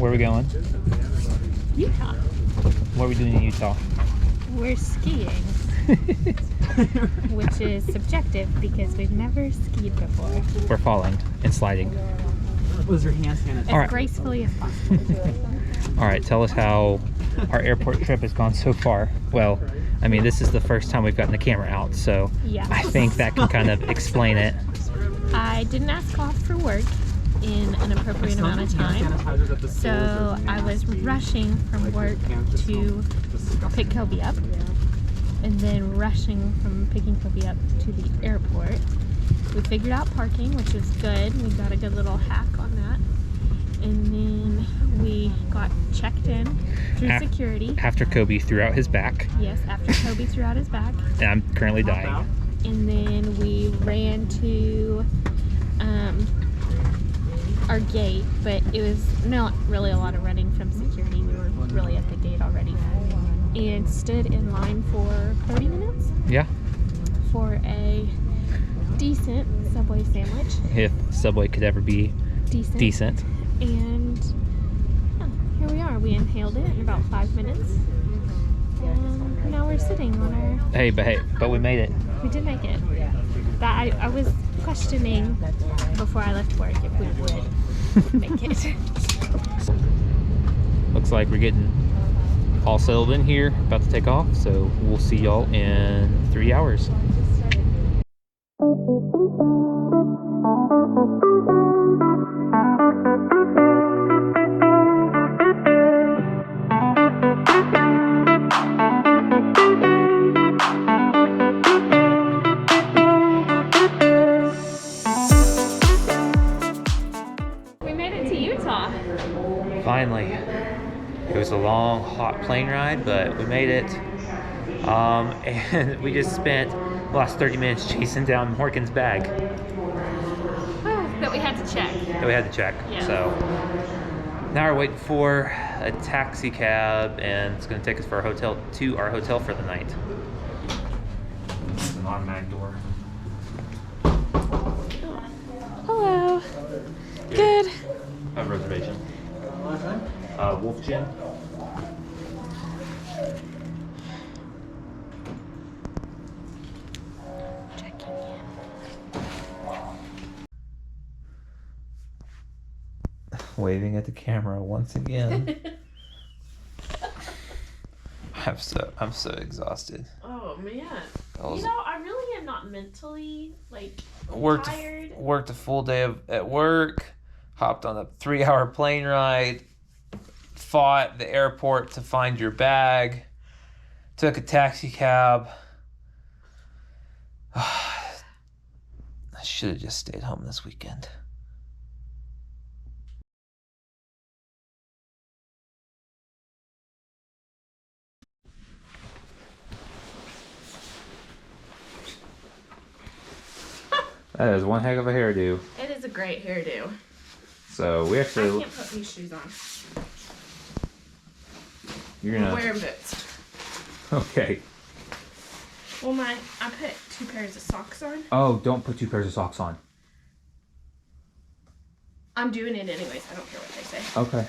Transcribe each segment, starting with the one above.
Where are we going? Utah. What are we doing in Utah? We're skiing. Which is subjective because we've never skied before. We're falling and sliding. Was your hand sanitizer? As gracefully as possible. All right, tell us how our airport trip has gone so far. Well, I mean, this is the first time we've gotten the camera out, so Yeah. I think that can kind of explain it. I didn't ask off for work in an appropriate amount of time, so I was rushing from work to pick Kobe up, and then rushing from picking Kobe up to the airport. We figured out parking, which was good. We got a good little hack on that. And then we got checked in through security. After Kobe threw out his back. Yes, after Kobe threw out his back. And I'm currently dying. And then we ran to our gate, but it was not really a lot of running from security. We were really at the gate already. And stood in line for 30 minutes. Yeah. For a decent Subway sandwich. If Subway could ever be decent. And yeah, here we are. We inhaled it in about 5 minutes. And now we're sitting on our... Hey, but we made it. We did make it. That I was questioning before I left work if we would make it. Looks like we're getting all settled in here, about to take off, so we'll see y'all in 3 hours. We made it to Utah. Finally. It was a long, hot plane ride, but we made it. And we just spent the last 30 minutes chasing down Morgan's bag That we had to check. Yeah. So now we're waiting for a taxi cab, and it's going to take us to our hotel for the night. It's an automatic door. Hello. Good. I have a reservation. Wolf Gin. Checking in. Waving at the camera once again. I'm so exhausted. Oh man. I was- You know, I really am not mentally tired. Worked a full day at work, hopped on a 3-hour plane ride, fought at the airport to find your bag, took a taxi cab. I should have just stayed home this weekend. That is one heck of a hairdo. It is a great hairdo. So we I actually, can't put these shoes on. you're I'm gonna, wearing boots. okay. Well, I put 2 pairs of socks on. Oh, don't put 2 pairs of socks on. I'm doing it anyways. I don't care what they say. Okay.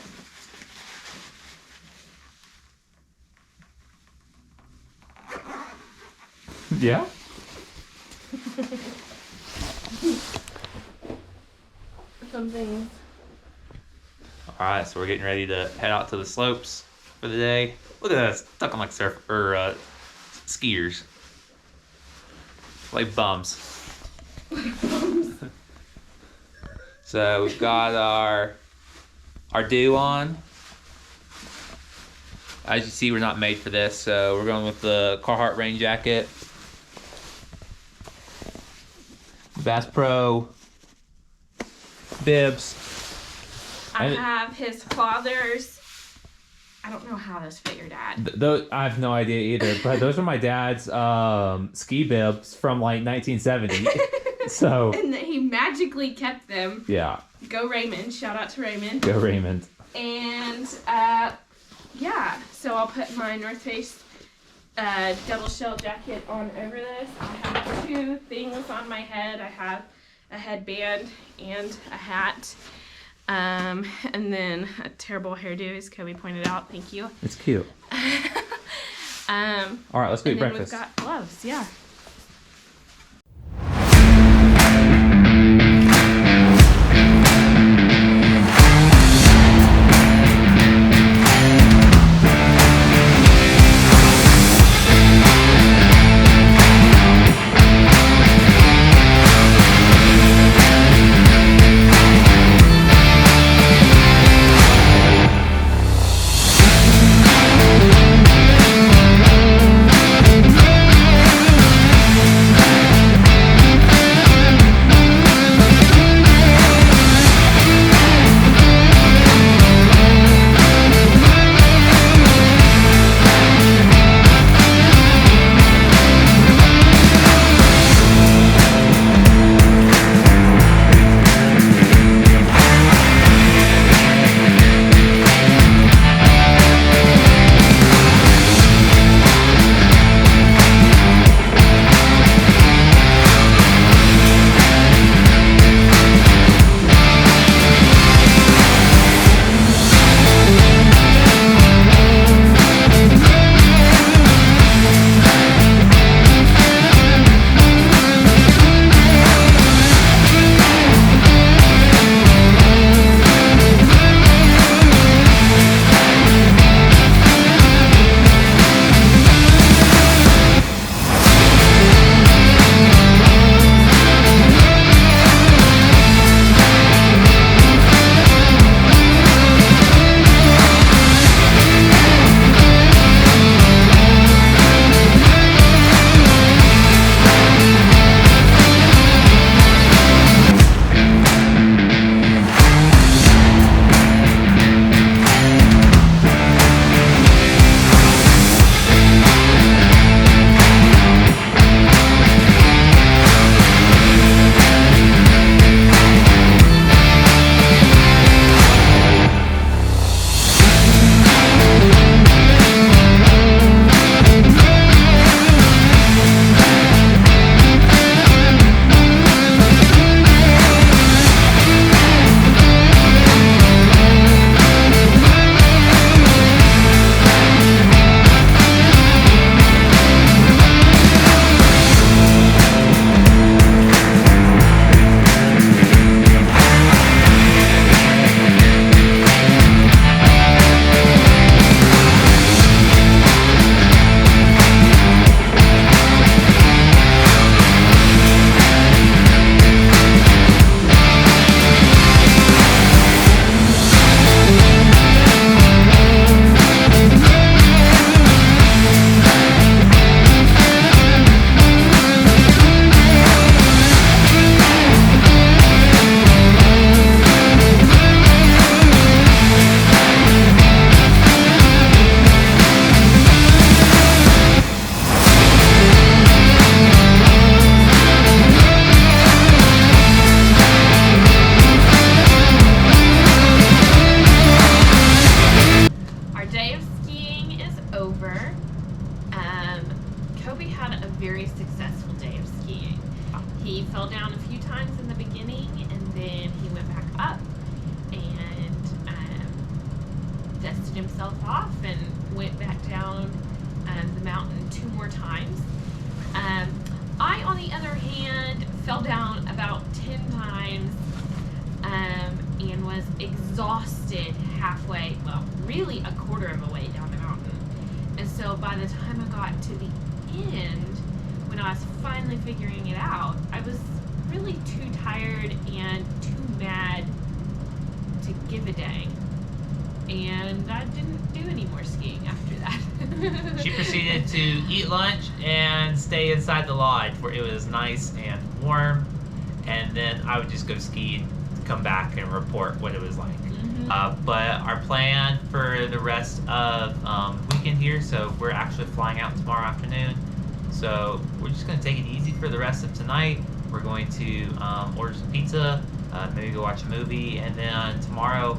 Yeah? Something. Alright, so we're getting ready to head out to the slopes for the day. Look at that, stuck on like skiers. Like bums. So we've got our dew on. As you see, we're not made for this, so we're going with the Carhartt rain jacket. Bass Pro bibs. I have his father's. I don't know how this figured out. Those, I have no idea either, but those are my dad's ski bibs from like 1970. So And he magically kept them. yeah, Go Raymond. Shout out to Raymond. go Raymond. And yeah, so I'll put my North Face double shell jacket on over this. I have 2 things on my head. I have a headband and a hat. And then a terrible hairdo, as Kobe pointed out. Thank you. It's cute. All right, let's go eat breakfast. We've got gloves, yeah. very successful day of skiing. He fell down a few times in the beginning, and then he went back up and dusted himself off and went back down the mountain 2 more times. I, on the other hand, fell down about 10 times and was exhausted halfway, well, really a quarter of a way down the mountain. And so by the time I got to the end, when I was finally figuring it out, I was really too tired and too mad to give a dang. And I didn't do any more skiing after that. She proceeded to eat lunch and stay inside the lodge where it was nice and warm, and then I would just go ski and come back and report what it was like. But our plan for the rest of weekend here, so we're actually flying out tomorrow afternoon, so we're just going to take it easy for the rest of tonight. We're going to order some pizza, maybe go watch a movie, and then tomorrow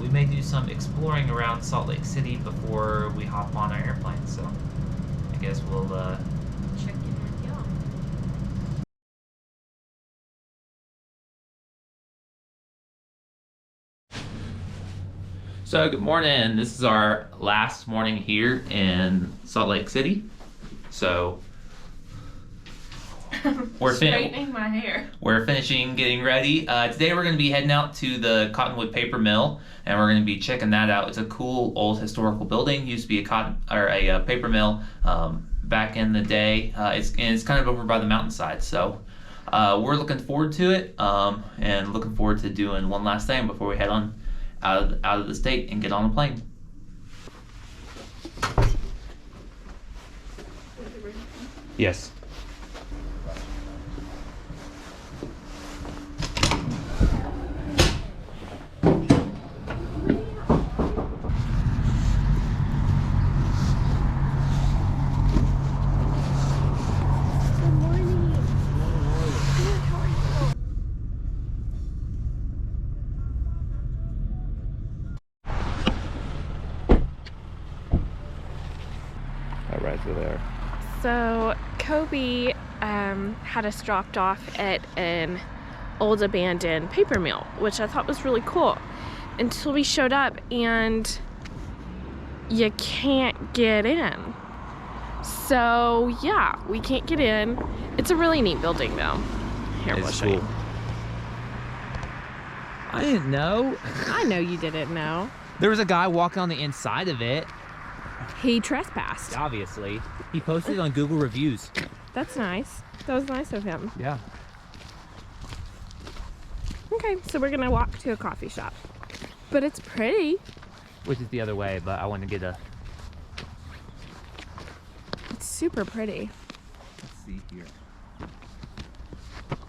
we may do some exploring around Salt Lake City before we hop on our airplane. So I guess we'll Check in with y'all. So good morning. This is our last morning here in Salt Lake City. So we're straightening my hair. We're finishing getting ready. Today we're going to be heading out to the Cottonwood Paper Mill, and we're going to be checking that out. It's a cool old historical building. It used to be a paper mill back in the day. It's kind of over by the mountainside. So we're looking forward to it, and looking forward to doing one last thing before we head on out of the state and get on a plane. Yes. There. So Kobe had us dropped off at an old abandoned paper mill, which I thought was really cool, until we showed up and you can't get in. So yeah, we can't get in. It's a really neat building though. Here, we'll show you. I didn't know. I know you didn't know. There was a guy walking on the inside of it. He trespassed. Obviously. He posted it on Google reviews. That's nice. That was nice of him. Yeah. Okay, so we're gonna walk to a coffee shop. But it's pretty. Which is the other way, but I want to get a... It's super pretty. Let's see here.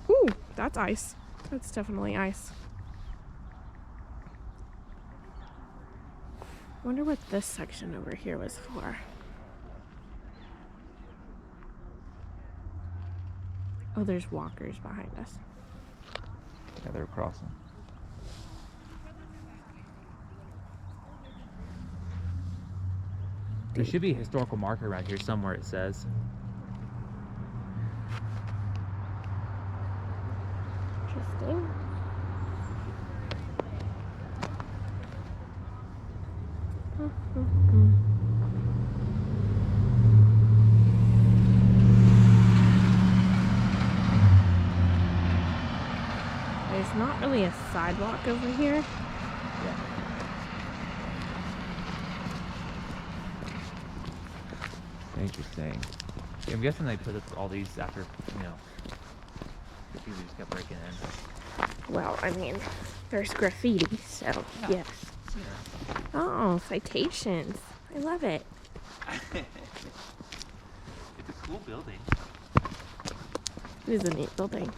Ooh, that's ice. That's definitely ice. Wonder what this section over here was for. Oh, there's walkers behind us. Yeah, they're crossing. There should be a historical marker around here somewhere, it says. Interesting. There's not really a sidewalk over here. Yeah. Interesting. Yeah, I'm guessing they put up all these after, you know, people just kept breaking in. Well, I mean, there's graffiti, so yes. Oh, citations. I love it. It's a cool building. It is a neat building.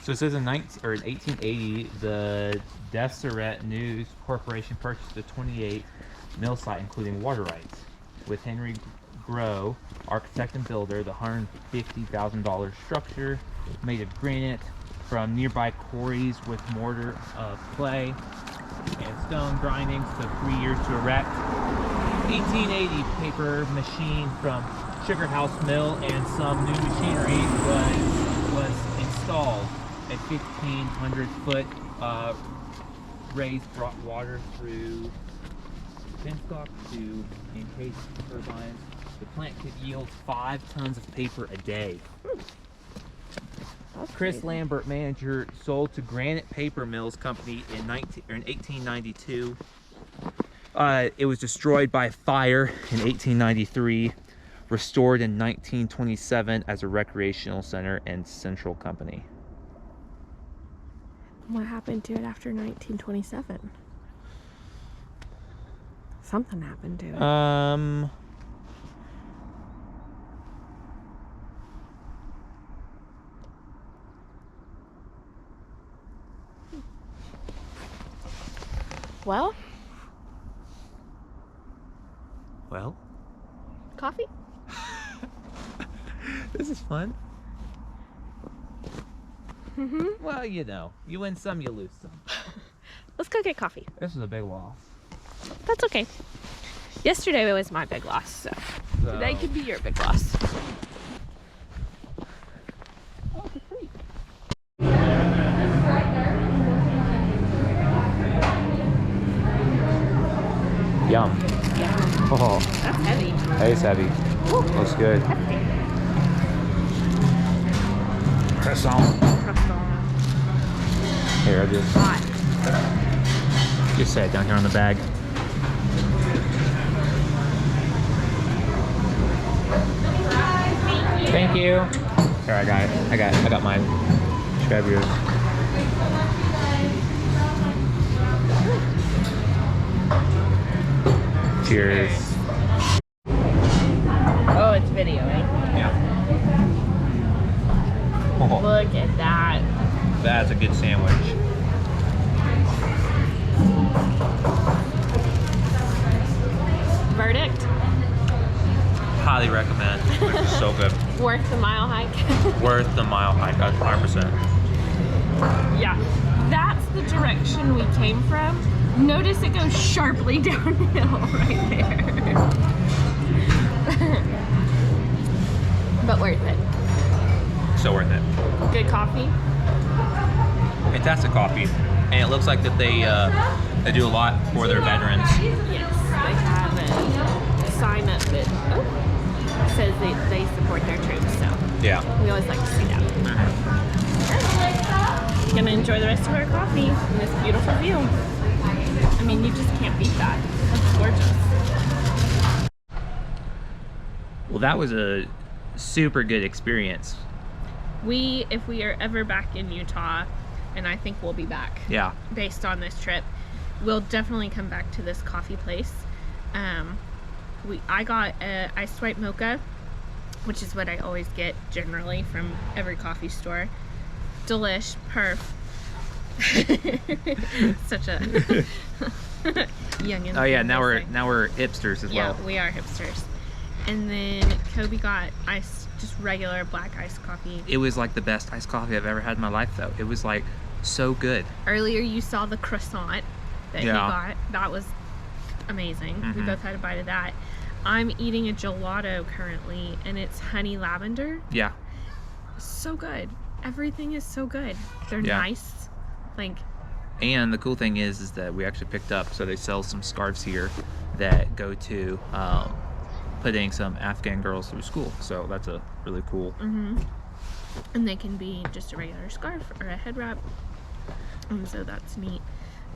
So it says in 1880, the Deseret News Corporation purchased the 28 mill site, including water rights, with Henry Grow, architect and builder. The $150,000 structure made of granite from nearby quarries with mortar of clay and stone grindings took 3 years to erect. 1880 paper machine from Sugar House Mill and some new machinery was installed. A 1,500-foot raise brought water through penstock to encase turbines. The plant could yield 5 tons of paper a day. Chris Lambert, manager, sold to Granite Paper Mills Company in 1892. It was destroyed by fire in 1893, restored in 1927 as a recreational center and central company. What happened to it after 1927? Something happened to it. Well? Coffee? This is fun. Mm-hmm. Well, you know, you win some, you lose some. Let's go get coffee. This is a big loss. That's okay. Yesterday was my big loss, so today could be your big loss. Oh, it's a treat. Yum. Yeah. Oh, That's heavy. that is heavy. Looks good. Croissant. Here, I just set it down here on the bag. Thank you. Here, I got mine. Just grab yours. Cheers. Oh, it's videoing. Yeah. Oh, Look at that. that's a good sandwich. Verdict? Highly recommend. It's so good. Worth the mile hike? Worth the mile hike, 100%. Yeah. That's the direction we came from. Notice it goes sharply downhill right there. But worth it. So worth it. Good coffee. Fantastic coffee, and it looks like that they do a lot for their veterans. Yes, they have a sign up that says they support their troops, so Yeah. we always like to see that. Gonna enjoy the rest of our coffee in this beautiful view. I mean, you just can't beat that. That's gorgeous. Well, that was a super good experience. If we are ever back in Utah, and I think we'll be back Yeah. based on this trip, we'll definitely come back to this coffee place. I got a iced white mocha, which is what I always get generally from every coffee store. Delish, perf. Such a youngin. Oh yeah, now we're hipsters as Yeah, well. we are hipsters. And then Kobe got just regular black iced coffee. It was like the best iced coffee I've ever had in my life, though. It was like so good. Earlier you saw the croissant that he Yeah. got. That was amazing. We both had a bite of that. I'm eating a gelato currently, and it's honey lavender. Yeah. So good. Everything is so good. They're Yeah. nice. Like, And the cool thing is that we actually picked up, so they sell some scarves here that go to putting some Afghan girls through school. So that's a really cool. and they can be just a regular scarf or a head wrap. And so that's neat.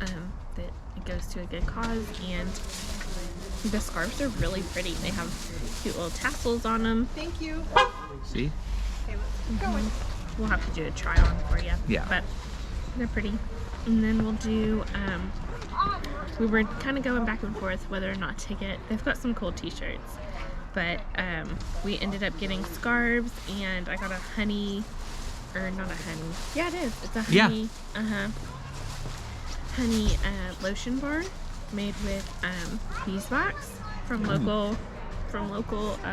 That it goes to a good cause, and the scarves are really pretty. They have cute little tassels on them. Thank you. See? Okay, let's keep going. We'll have to do a try on for you. Yeah. But they're pretty. And then we'll do, we were kind of going back and forth whether or not to get, they've got some cool t-shirts, but we ended up getting scarves, and I got a honey, or not a honey. Yeah, it is. It's a honey. Yeah. Honey lotion bar made with beeswax from local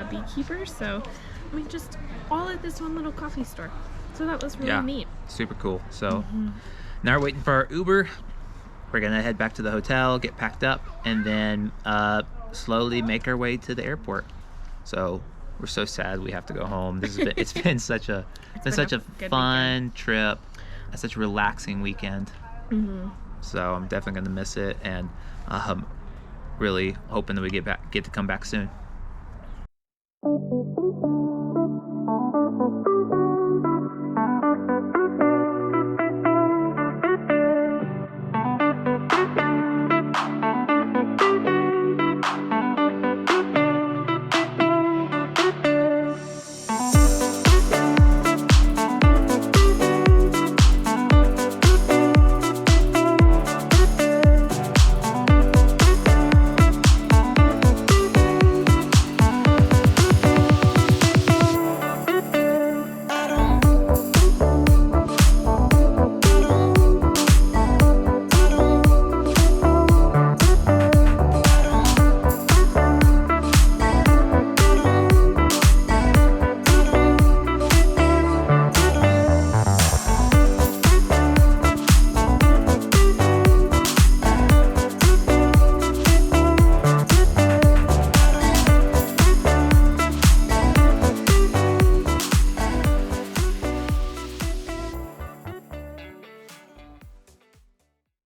beekeepers. So I mean, just all at this one little coffee store. So that was really neat. Super cool. So now we're waiting for our Uber. We're gonna head back to the hotel, get packed up, and then slowly make our way to the airport. So we're so sad we have to go home. It's been such a good fun trip, such a relaxing weekend. So I'm definitely gonna miss it, and really hoping that we get to come back soon.